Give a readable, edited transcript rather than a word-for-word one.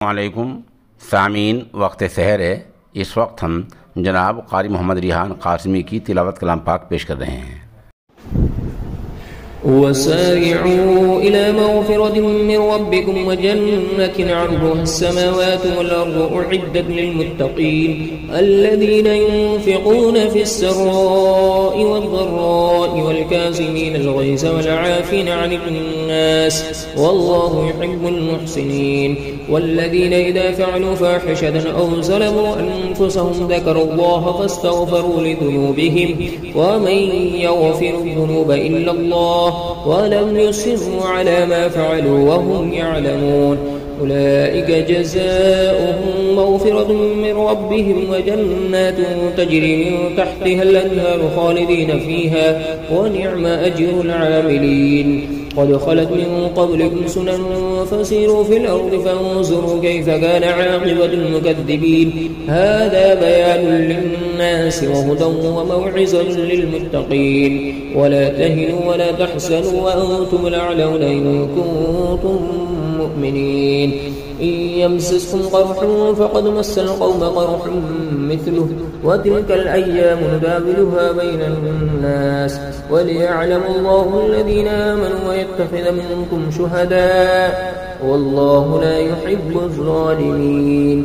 वालेकुम सामीन, वक्त सहर है। इस वक्त हम जनाब कारी मोहम्मद रिहान कासिमी की तिलावत कलाम पाक पेश कर रहे हैं। وسارعوا إلى مغفرة من ربكم وجنة عرضها السماوات والأرض أعدت للمتقين الذين ينفقون في السراء والضراء والكاظمين الغيظ والعافين عن الناس والله يحب المحسنين والذين إذا فعلوا فاحشة أو ظلموا أنفسهم ذكروا الله فاستغفروا لذنوبهم ومن يغفر الذنوب إلا الله ولم يصروا على ما فعلوا وهم يعلمون أولئك جزاؤهم مغفرة من ربهم وجنات تجري من تحتها الأنهار خالدين فيها ونعم أجر العاملين قد خلت من قبلكم سنن فسيروا في الأرض فانظروا كيف كان عاقبة المكذبين هذا بيان للناس وهدى وموعظة للمتقين ولا تهنوا ولا تحزنوا وأنتم الأعلون إن كنتم مؤمنين إن يمسسكم قرح فقد مس القوم قرح مثله وتلك الأيام نداولها بين الناس وليعلم الله الذين آمنوا ويتخذ منكم شهداء والله لا يحب الظالمين.